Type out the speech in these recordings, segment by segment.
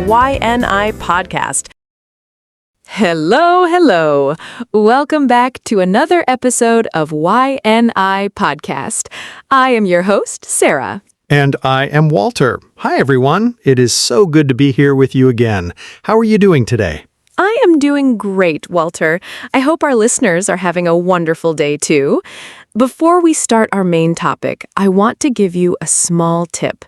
YNI podcast. Hello. Welcome back to another episode of YNI podcast. I am your host, Sarah. And I am Walter. Hi, everyone. It is so good to be here with you again. How are you doing today? I am doing great, Walter. I hope our listeners are having a wonderful day, too. Before we start our main topic, I want to give you a small tip.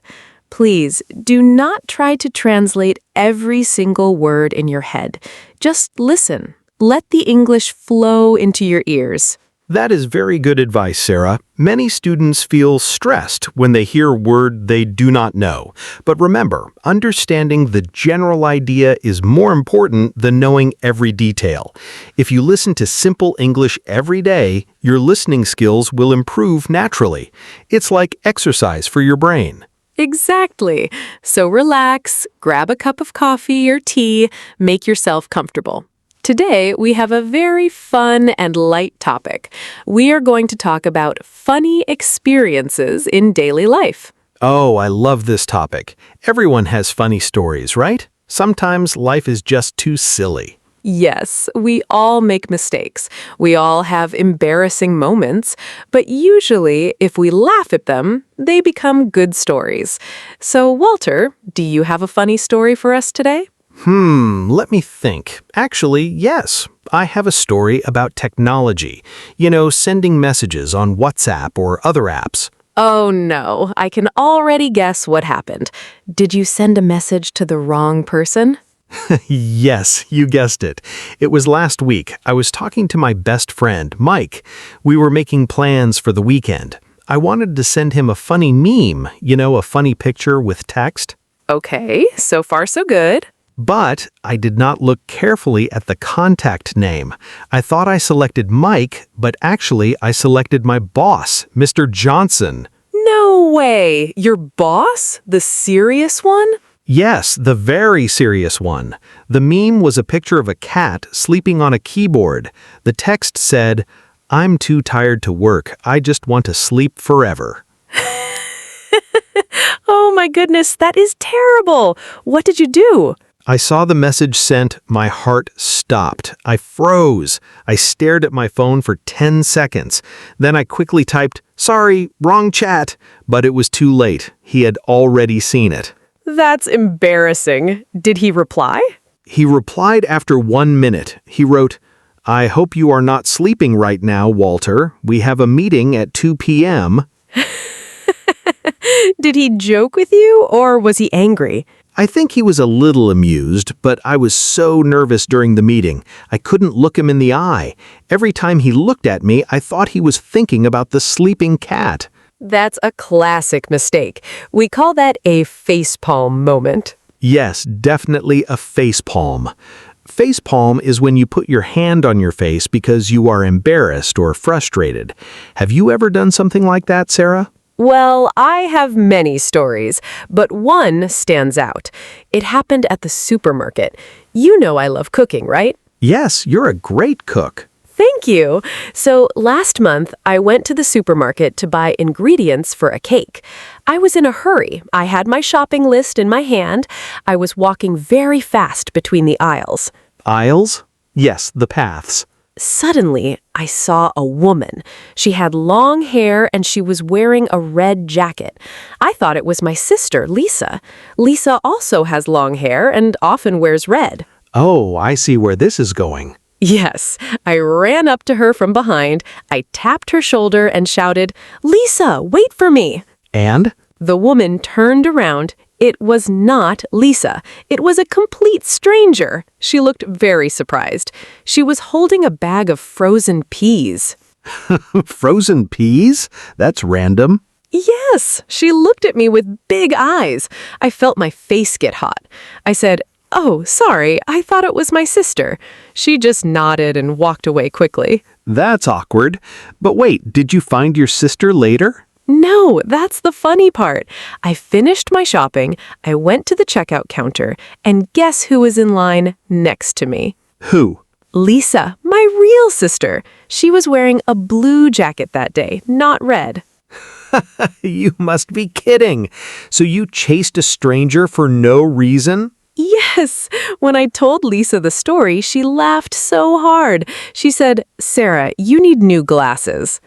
Please, do not try to translate every single word in your head. Just listen. Let the English flow into your ears. That is very good advice, Sarah. Many students feel stressed when they hear a word they do not know. But remember, understanding the general idea is more important than knowing every detail. If you listen to simple English every day, your listening skills will improve naturally. It's like exercise for your brain. Exactly. So relax, grab a cup of coffee or tea, make yourself comfortable. Today, we have a very fun and light topic. We are going to talk about funny experiences in daily life. Oh, I love this topic. Everyone has funny stories, right? Sometimes life is just too silly. Yes, we all make mistakes. We all have embarrassing moments, but usually, if we laugh at them, they become good stories. So, Walter, do you have a funny story for us today? Let me think. Actually, yes. I have a story about technology. Sending messages on WhatsApp or other apps. Oh no, I can already guess what happened. Did you send a message to the wrong person? Yes, you guessed it. It was last week. I was talking to my best friend, Mike. We were making plans for the weekend. I wanted to send him a funny meme, a funny picture with text. Okay, so far so good. But I did not look carefully at the contact name. I thought I selected Mike, but actually I selected my boss, Mr. Johnson. No way! Your boss? The serious one? Yes, the very serious one. The meme was a picture of a cat sleeping on a keyboard. The text said, "I'm too tired to work. I just want to sleep forever." Oh my goodness, that is terrible. What did you do? I saw the message sent, my heart stopped. I froze. I stared at my phone for 10 seconds. Then I quickly typed, "Sorry, wrong chat." But it was too late. He had already seen it. That's embarrassing. Did he reply? He replied after 1 minute. He wrote, "I hope you are not sleeping right now, Walter. We have a meeting at 2 p.m. Did he joke with you, or was he angry? I think he was a little amused, but I was so nervous during the meeting. I couldn't look him in the eye. Every time he looked at me, I thought he was thinking about the sleeping cat. That's a classic mistake. We call that a facepalm moment. Yes, definitely a facepalm. Facepalm is when you put your hand on your face because you are embarrassed or frustrated. Have you ever done something like that, Sarah? Well, I have many stories, but one stands out. It happened at the supermarket. You know I love cooking, right? Yes, you're a great cook. Thank you. So last month, I went to the supermarket to buy ingredients for a cake. I was in a hurry. I had my shopping list in my hand. I was walking very fast between the aisles. Aisles? Yes, the paths. Suddenly, I saw a woman. She had long hair and she was wearing a red jacket. I thought it was my sister, Lisa. Lisa also has long hair and often wears red. Oh, I see where this is going. Yes, I ran up to her from behind. I tapped her shoulder and shouted, "Lisa, wait for me." And? The woman turned around. It was not Lisa. It was a complete stranger. She looked very surprised. She was holding a bag of frozen peas. Frozen peas? That's random. Yes, she looked at me with big eyes. I felt my face get hot. I said, "Oh, sorry, I thought it was my sister." She just nodded and walked away quickly. That's awkward. But wait, did you find your sister later? No, that's the funny part. I finished my shopping, I went to the checkout counter, and guess who was in line next to me? Who? Lisa, my real sister. She was wearing a blue jacket that day, not red. You must be kidding. So you chased a stranger for no reason? Yes, when I told Lisa the story, she laughed so hard. She said, "Sarah, you need new glasses."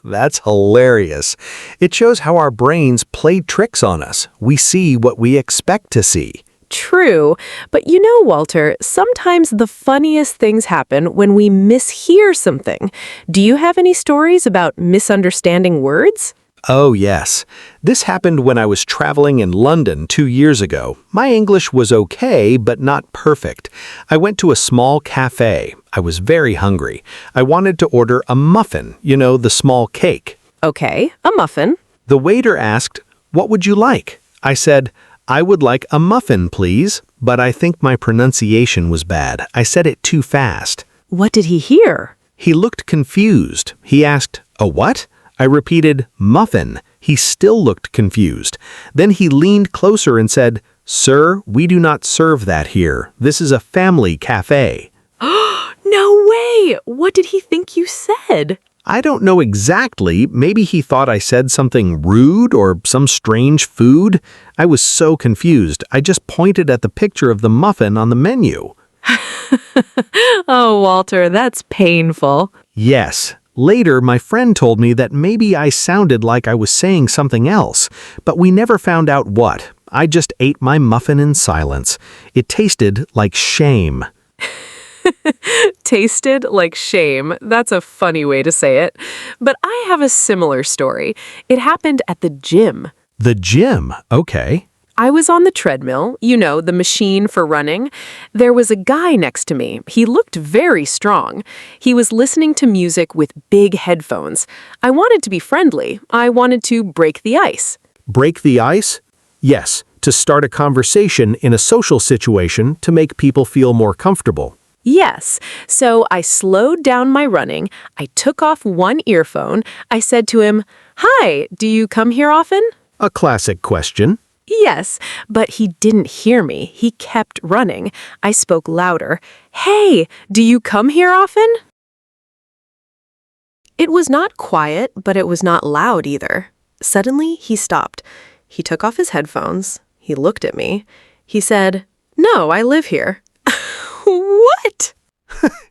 That's hilarious. It shows how our brains play tricks on us. We see what we expect to see. True, but you know, Walter, sometimes the funniest things happen when we mishear something. Do you have any stories about misunderstanding words? Oh, yes. This happened when I was traveling in London 2 years ago. My English was okay, but not perfect. I went to a small cafe. I was very hungry. I wanted to order a muffin, the small cake. Okay, a muffin. The waiter asked, "What would you like?" I said, "I would like a muffin, please." But I think my pronunciation was bad. I said it too fast. What did he hear? He looked confused. He asked, "A what?" I repeated, "Muffin." He still looked confused. Then he leaned closer and said, "Sir, we do not serve that here. This is a family cafe." No way! What did he think you said? I don't know exactly. Maybe he thought I said something rude or some strange food. I was so confused. I just pointed at the picture of the muffin on the menu. Oh, Walter, that's painful. Yes. Later, my friend told me that maybe I sounded like I was saying something else, but we never found out what. I just ate my muffin in silence. It tasted like shame. Tasted like shame. That's a funny way to say it. But I have a similar story. It happened at the gym. The gym? Okay. I was on the treadmill, the machine for running. There was a guy next to me. He looked very strong. He was listening to music with big headphones. I wanted to be friendly. I wanted to break the ice. Break the ice? Yes, to start a conversation in a social situation to make people feel more comfortable. Yes. So I slowed down my running. I took off one earphone. I said to him, "Hi, do you come here often?" A classic question. Yes, but he didn't hear me. He kept running. I spoke louder. "Hey, do you come here often?" It was not quiet, but it was not loud either. Suddenly, he stopped. He took off his headphones. He looked at me. He said, "No, I live here." What?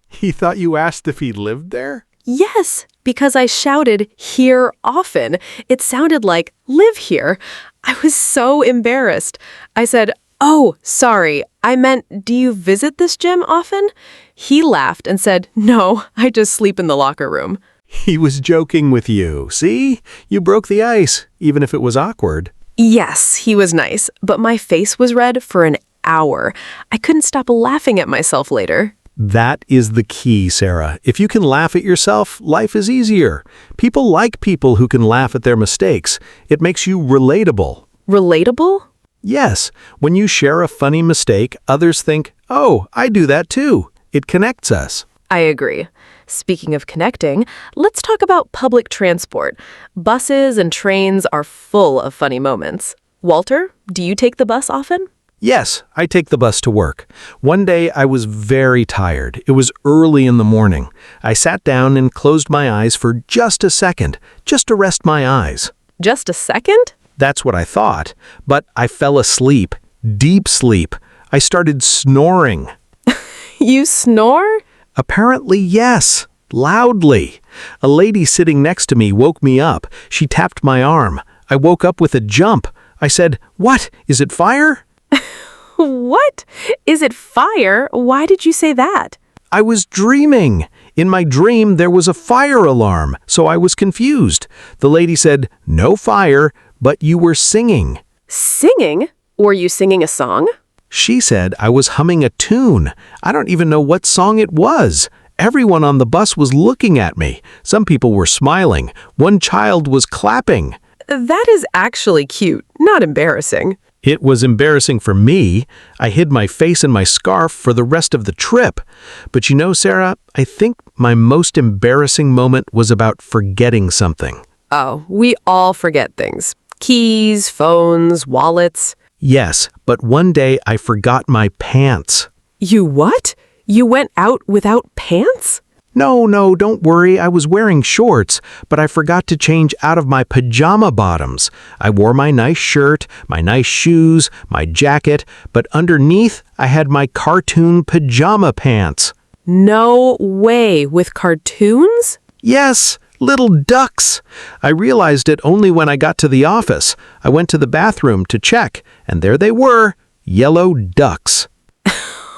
He thought you asked if he lived there? Yes, because I shouted "here often." It sounded like "live here." I was so embarrassed. I said, "Oh, sorry. I meant, do you visit this gym often?" He laughed and said, "No, I just sleep in the locker room." He was joking with you. See? You broke the ice, even if it was awkward. Yes, he was nice, but my face was red for an hour. I couldn't stop laughing at myself later. That is the key, Sarah. If you can laugh at yourself, life is easier. People like people who can laugh at their mistakes. It makes you relatable. Relatable? Yes, when you share a funny mistake, others think, "Oh, I do that too." It connects us. I agree. Speaking of connecting, let's talk about public transport. Buses and trains are full of funny moments. Walter, do you take the bus often? Yes, I take the bus to work. One day I was very tired. It was early in the morning. I sat down and closed my eyes for just a second, just to rest my eyes. Just a second? That's what I thought. But I fell asleep, deep sleep. I started snoring. You snore? Apparently, yes, loudly. A lady sitting next to me woke me up. She tapped my arm. I woke up with a jump. I said, "What? Is it fire?" What? Is it fire? Why did you say that? I was dreaming. In my dream, there was a fire alarm, so I was confused. The lady said, "No fire, but you were singing." Singing? Were you singing a song? She said I was humming a tune. I don't even know what song it was. Everyone on the bus was looking at me. Some people were smiling. One child was clapping. That is actually cute, not embarrassing. It was embarrassing for me. I hid my face in my scarf for the rest of the trip. But Sarah, I think my most embarrassing moment was about forgetting something. Oh, we all forget things. Keys, phones, wallets. Yes, but one day I forgot my pants. You what? You went out without pants? No, don't worry, I was wearing shorts, but I forgot to change out of my pajama bottoms. I wore my nice shirt, my nice shoes, my jacket, but underneath I had my cartoon pajama pants. No way, with cartoons? Yes, little ducks. I realized it only when I got to the office. I went to the bathroom to check, and there they were, yellow ducks.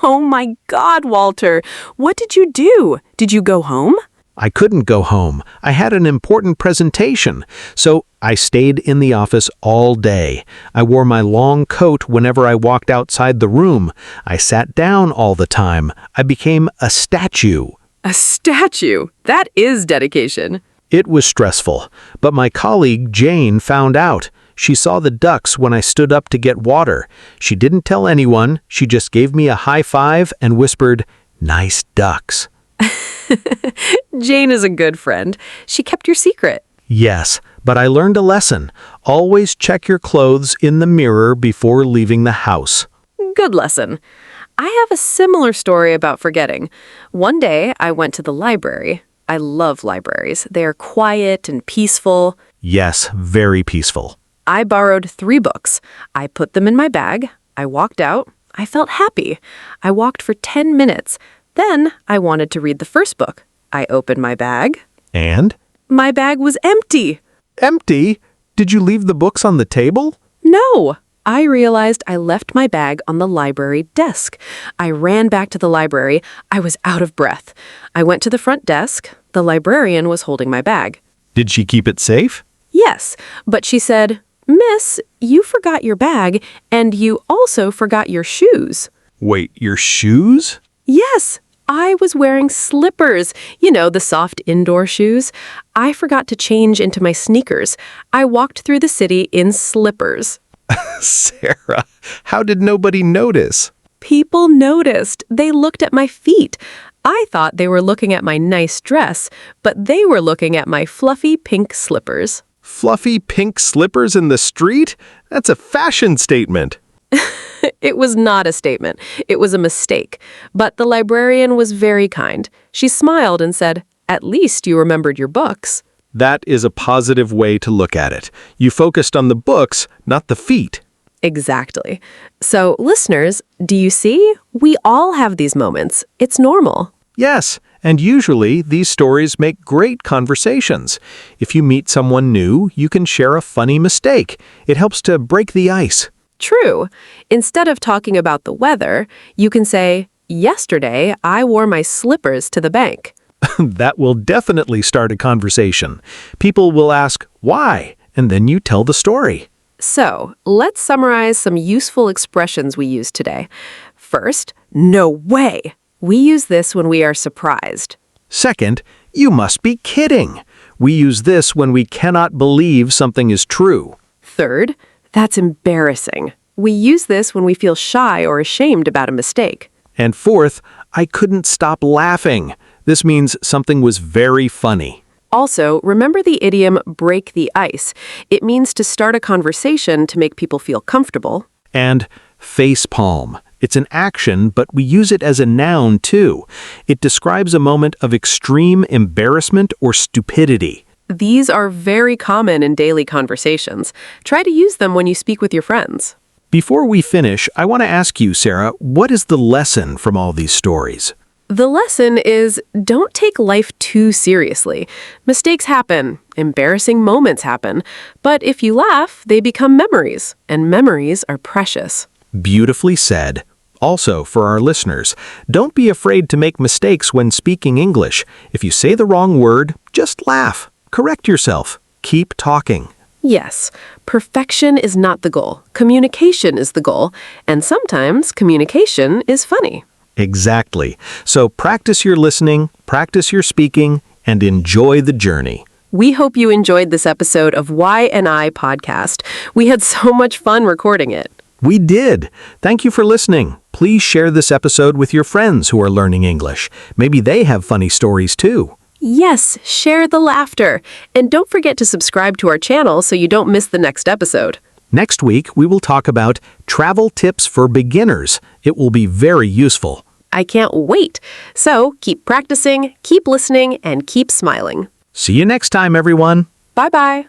Oh my God, Walter. What did you do? Did you go home? I couldn't go home. I had an important presentation, so I stayed in the office all day. I wore my long coat whenever I walked outside the room. I sat down all the time. I became a statue. A statue? That is dedication. It was stressful, but my colleague Jane found out. She saw the ducks when I stood up to get water. She didn't tell anyone. She just gave me a high five and whispered, "Nice ducks." Jane is a good friend. She kept your secret. Yes, but I learned a lesson. Always check your clothes in the mirror before leaving the house. Good lesson. I have a similar story about forgetting. One day, I went to the library. I love libraries. They are quiet and peaceful. Yes, very peaceful. I borrowed 3 books. I put them in my bag. I walked out. I felt happy. I walked for 10 minutes. Then I wanted to read the first book. I opened my bag. And? My bag was empty. Empty? Did you leave the books on the table? No. I realized I left my bag on the library desk. I ran back to the library. I was out of breath. I went to the front desk. The librarian was holding my bag. Did she keep it safe? Yes, but she said, "Miss, you forgot your bag, and you also forgot your shoes." Wait, your shoes? Yes, I was wearing slippers, the soft indoor shoes. I forgot to change into my sneakers. I walked through the city in slippers. Sarah, how did nobody notice? People noticed. They looked at my feet. I thought they were looking at my nice dress, but they were looking at my fluffy pink slippers. Fluffy pink slippers in the street? That's a fashion statement. It was not a statement. It was a mistake. But the librarian was very kind. She smiled and said, "At least you remembered your books." That is a positive way to look at it. You focused on the books, not the feet. Exactly. So, listeners, do you see? We all have these moments. It's normal. Yes, and usually these stories make great conversations. If you meet someone new, you can share a funny mistake. It helps to break the ice. True. Instead of talking about the weather, you can say, "Yesterday, I wore my slippers to the bank." That will definitely start a conversation. People will ask, why? And then you tell the story. So, let's summarize some useful expressions we use today. First, no way. We use this when we are surprised. Second, you must be kidding. We use this when we cannot believe something is true. Third, that's embarrassing. We use this when we feel shy or ashamed about a mistake. And fourth, I couldn't stop laughing. This means something was very funny. Also, remember the idiom break the ice. It means to start a conversation to make people feel comfortable. And face palm. It's an action, but we use it as a noun too. It describes a moment of extreme embarrassment or stupidity. These are very common in daily conversations. Try to use them when you speak with your friends. Before we finish, I want to ask you, Sarah, what is the lesson from all these stories? The lesson is don't take life too seriously. Mistakes happen, embarrassing moments happen, but if you laugh, they become memories, and memories are precious. Beautifully said. Also, for our listeners, don't be afraid to make mistakes when speaking English. If you say the wrong word, just laugh. Correct yourself. Keep talking. Yes, perfection is not the goal. Communication is the goal, and sometimes communication is funny. Exactly. So practice your listening, practice your speaking, and enjoy the journey. We hope you enjoyed this episode of Why and I podcast. We had so much fun recording it. We did. Thank you for listening. Please share this episode with your friends who are learning English. Maybe they have funny stories too. Yes, share the laughter. And don't forget to subscribe to our channel so you don't miss the next episode. Next week, we will talk about travel tips for beginners. It will be very useful. I can't wait. So keep practicing, keep listening, and keep smiling. See you next time, everyone. Bye-bye.